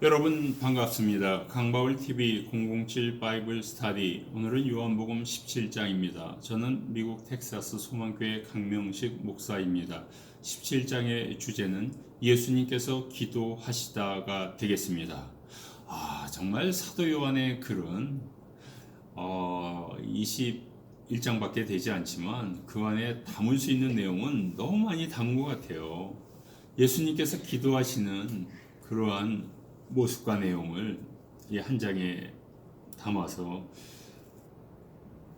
여러분 반갑습니다. 강바울TV 007 바이블 스타디, 오늘은 요한복음 17장입니다. 저는 미국 텍사스 소망교회 강명식 목사입니다. 17장의 주제는 예수님께서 기도하시다가 되겠습니다. 정말 사도 요한의 글은 21장밖에 되지 않지만 그 안에 담을 수 있는 내용은 너무 많이 담은 것 같아요. 예수님께서 기도하시는 그러한 모습과 내용을 이 한 장에 담아서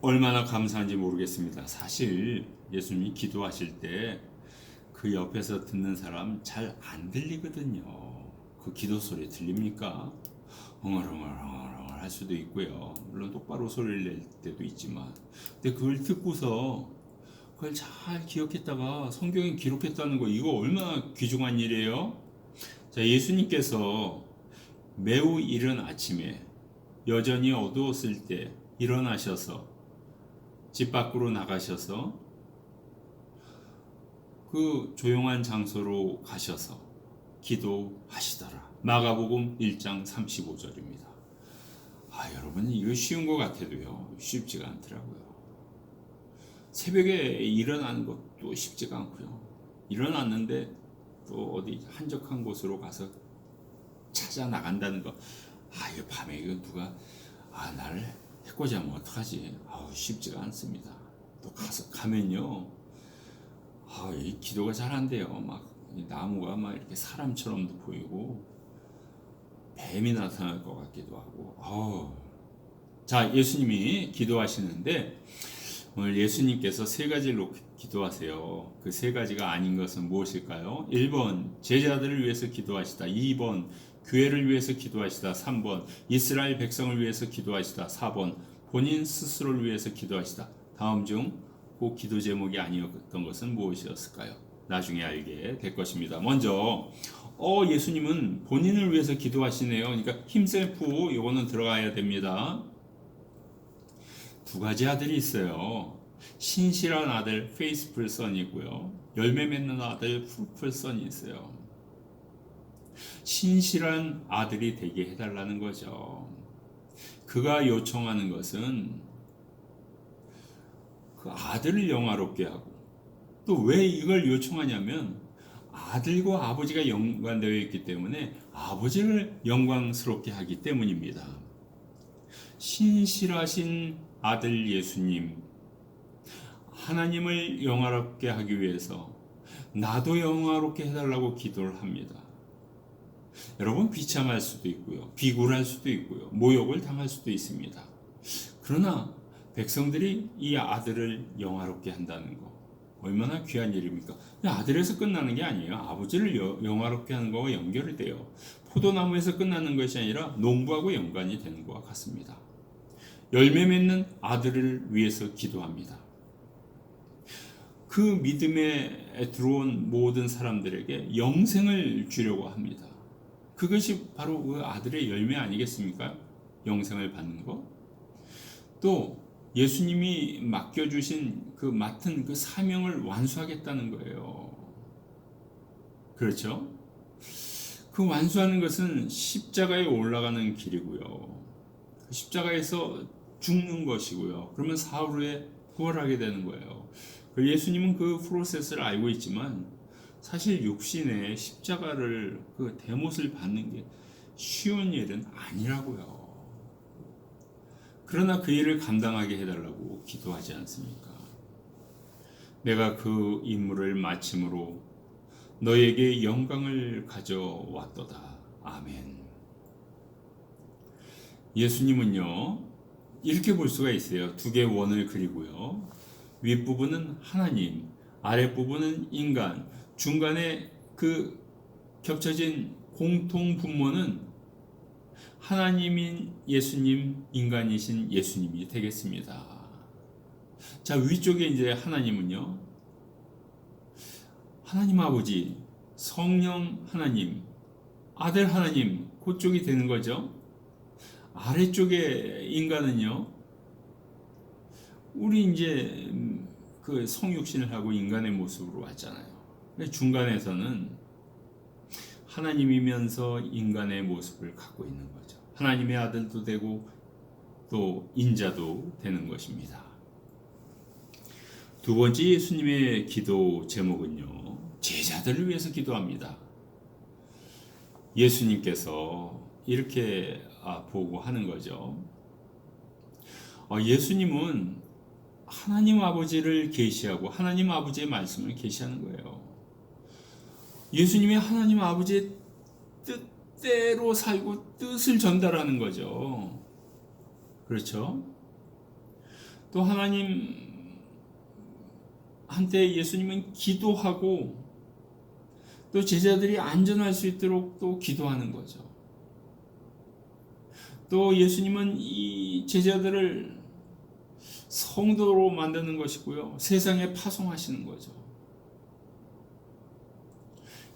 얼마나 감사한지 모르겠습니다. 사실 예수님이 기도하실 때 그 옆에서 듣는 사람 잘 안 들리거든요. 그 기도 소리 들립니까? 엉얼엉얼 할 수도 있고요. 물론 똑바로 소리를 낼 때도 있지만, 근데 그걸 듣고서 그걸 잘 기억했다가 성경에 기록했다는 거, 이거 얼마나 귀중한 일이에요? 자, 예수님께서 매우 이른 아침에 여전히 어두웠을 때 일어나셔서 집 밖으로 나가셔서 그 조용한 장소로 가셔서 기도하시더라. 마가복음 1장 35절입니다. 여러분, 이거 쉬운 것 같아도요, 쉽지가 않더라고요. 새벽에 일어나는 것도 쉽지가 않고요. 일어났는데 또 어디 한적한 곳으로 가서 찾아 나간다는 거, 이거 밤에 이거 누가 나를 해코지하면 어떡하지? 쉽지가 않습니다. 또 가면요, 이 기도가 잘 안 돼요. 막 나무가 막 이렇게 사람처럼도 보이고 뱀이 나타날 것 같기도 하고. 자, 예수님이 기도하시는데 오늘 예수님께서 세 가지로 기도하세요. 그 세 가지가 아닌 것은 무엇일까요? 1번 제자들을 위해서 기도하시다. 2번 교회를 위해서 기도하시다. 3번 이스라엘 백성을 위해서 기도하시다. 4번 본인 스스로를 위해서 기도하시다. 다음 중 그 기도 제목이 아니었던 것은 무엇이었을까요? 나중에 알게 될 것입니다. 먼저 예수님은 본인을 위해서 기도하시네요. 그러니까 힘셀프 이거는 들어가야 됩니다. 두 가지 아들이 있어요. 신실한 아들 페이스풀 선이고요, 열매 맺는 아들 프루트풀 선이 있어요. 신실한 아들이 되게 해달라는 거죠. 그가 요청하는 것은 그 아들을 영화롭게 하고, 또 왜 이걸 요청하냐면 아들과 아버지가 연관되어 있기 때문에 아버지를 영광스럽게 하기 때문입니다. 신실하신 아들 예수님, 하나님을 영화롭게 하기 위해서 나도 영화롭게 해달라고 기도를 합니다. 여러분, 비참할 수도 있고요, 비굴할 수도 있고요, 모욕을 당할 수도 있습니다. 그러나 백성들이 이 아들을 영화롭게 한다는 거, 얼마나 귀한 일입니까? 아들에서 끝나는 게 아니에요. 아버지를 영화롭게 하는 거와 연결이 돼요. 포도나무에서 끝나는 것이 아니라 농부하고 연관이 되는 것과 같습니다. 열매 맺는 아들을 위해서 기도합니다. 그 믿음에 들어온 모든 사람들에게 영생을 주려고 합니다. 그것이 바로 그 아들의 열매 아니겠습니까? 영생을 받는 것. 또 예수님이 맡겨주신 맡은 그 사명을 완수하겠다는 거예요. 그렇죠? 그 완수하는 것은 십자가에 올라가는 길이고요, 십자가에서 죽는 것이고요, 그러면 사흘 후에 부활하게 되는 거예요. 예수님은 그 프로세스를 알고 있지만 사실 육신의 십자가를 대못을 받는 게 쉬운 일은 아니라고요. 그러나 그 일을 감당하게 해달라고 기도하지 않습니까? 내가 그 임무를 마침으로 너에게 영광을 가져왔도다. 아멘. 예수님은요, 이렇게 볼 수가 있어요. 두 개의 원을 그리고요, 윗부분은 하나님, 아랫부분은 인간, 중간에 그 겹쳐진 공통 분모는 하나님인 예수님, 인간이신 예수님이 되겠습니다. 자, 위쪽에 이제 하나님은요, 하나님 아버지, 성령 하나님, 아들 하나님, 그쪽이 되는 거죠. 아래쪽에 인간은요, 우리 이제 그 성육신을 하고 인간의 모습으로 왔잖아요. 중간에서는 하나님이면서 인간의 모습을 갖고 있는 거죠. 하나님의 아들도 되고 또 인자도 되는 것입니다. 두 번째 예수님의 기도 제목은요, 제자들을 위해서 기도합니다. 예수님께서 이렇게 보고하는 거죠. 예수님은 하나님 아버지를 계시하고 하나님 아버지의 말씀을 계시하는 거예요. 예수님이 하나님 아버지의 뜻대로 살고 뜻을 전달하는 거죠. 그렇죠? 또 하나님한테 예수님은 기도하고 또 제자들이 안전할 수 있도록 또 기도하는 거죠. 또 예수님은 이 제자들을 성도로 만드는 것이고요, 세상에 파송하시는 거죠.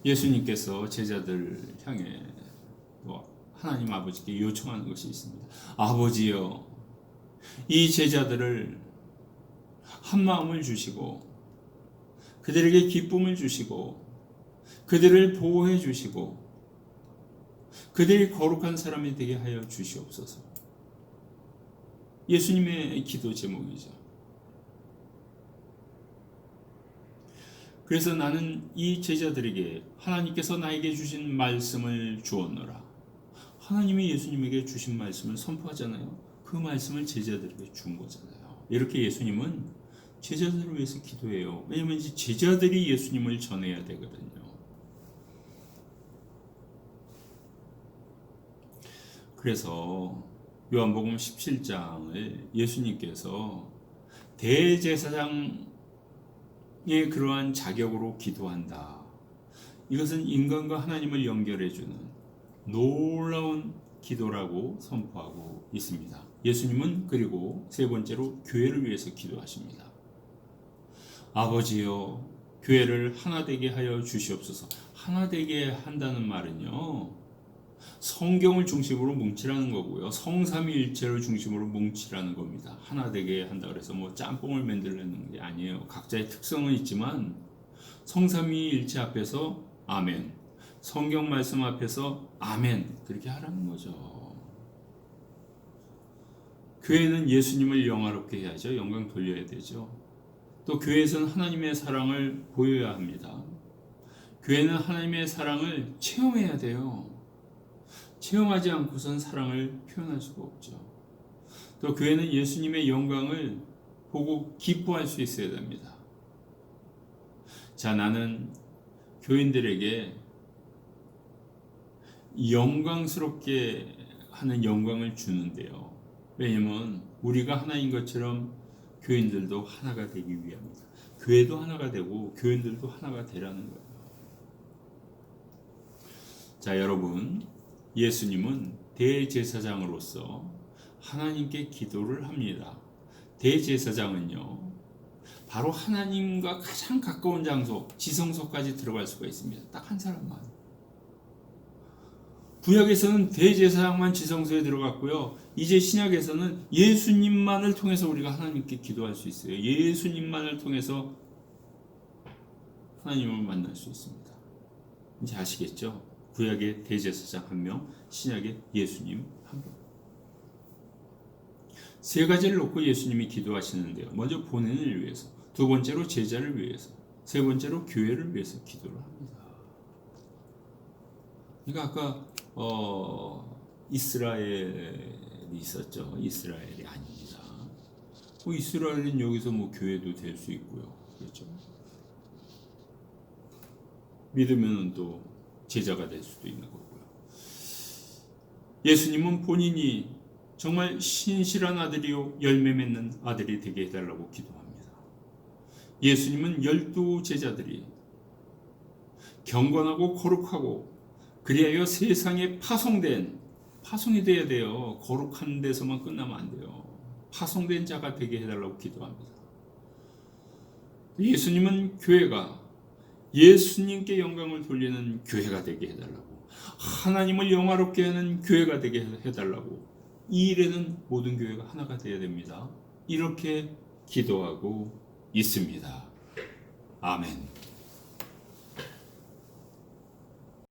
예수님께서 제자들을 향해 하나님 아버지께 요청하는 것이 있습니다. 아버지여, 이 제자들을 한 마음을 주시고 그들에게 기쁨을 주시고 그들을 보호해 주시고 그들이 거룩한 사람이 되게 하여 주시옵소서. 예수님의 기도 제목이죠. 그래서 나는 이 제자들에게 하나님께서 나에게 주신 말씀을 주었노라. 하나님이 예수님에게 주신 말씀을 선포하잖아요. 그 말씀을 제자들에게 준 거잖아요. 이렇게 예수님은 제자들을 위해서 기도해요. 왜냐하면 이제 제자들이 예수님을 전해야 되거든요. 그래서 요한복음 17장을 예수님께서 대제사장의 그러한 자격으로 기도한다. 이것은 인간과 하나님을 연결해주는 놀라운 기도라고 선포하고 있습니다. 예수님은 그리고 세 번째로 교회를 위해서 기도하십니다. 아버지여, 교회를 하나 되게 하여 주시옵소서. 하나 되게 한다는 말은요, 성경을 중심으로 뭉치라는 거고요, 성삼위일체를 중심으로 뭉치라는 겁니다. 하나 되게 한다 그래서 뭐 짬뽕을 만들려는 게 아니에요. 각자의 특성은 있지만 성삼위일체 앞에서 아멘, 성경 말씀 앞에서 아멘, 그렇게 하라는 거죠. 교회는 예수님을 영화롭게 해야죠. 영광 돌려야 되죠. 또 교회에서는 하나님의 사랑을 보여야 합니다. 교회는 하나님의 사랑을 체험해야 돼요. 체험하지 않고선 사랑을 표현할 수가 없죠. 또 교회는 예수님의 영광을 보고 기뻐할 수 있어야 됩니다. 자, 나는 교인들에게 영광스럽게 하는 영광을 주는데요. 왜냐하면 우리가 하나인 것처럼 교인들도 하나가 되기 위함입니다. 교회도 하나가 되고 교인들도 하나가 되라는 거예요. 자, 여러분, 예수님은 대제사장으로서 하나님께 기도를 합니다. 대제사장은요, 바로 하나님과 가장 가까운 장소, 지성소까지 들어갈 수가 있습니다. 딱 한 사람만. 구약에서는 대제사장만 지성소에 들어갔고요, 이제 신약에서는 예수님만을 통해서 우리가 하나님께 기도할 수 있어요. 예수님만을 통해서 하나님을 만날 수 있습니다. 이제 아시겠죠? 구약의 대제사장 한 명, 신약의 예수님 한 명. 세 가지를 놓고 예수님이 기도하시는데요. 먼저 본인을 위해서, 두 번째로 제자를 위해서, 세 번째로 교회를 위해서 기도를 합니다. 그러니까 아까 이스라엘이 있었죠. 이스라엘이 아닙니다. 이스라엘은 여기서 교회도 될 수 있고요. 그렇죠? 믿으면 또 제자가 될 수도 있는 거고요. 예수님은 본인이 정말 신실한 아들이요 열매 맺는 아들이 되게 해달라고 기도합니다. 예수님은 12 제자들이 경건하고 거룩하고 그리하여 세상에 파송이 돼야 돼요. 거룩한 데서만 끝나면 안 돼요. 파송된 자가 되게 해달라고 기도합니다. 예수님은 교회가 예수님께 영광을 돌리는 교회가 되게 해달라고, 하나님을 영화롭게 하는 교회가 되게 해달라고, 이 일에는 모든 교회가 하나가 되어야 됩니다. 이렇게 기도하고 있습니다. 아멘.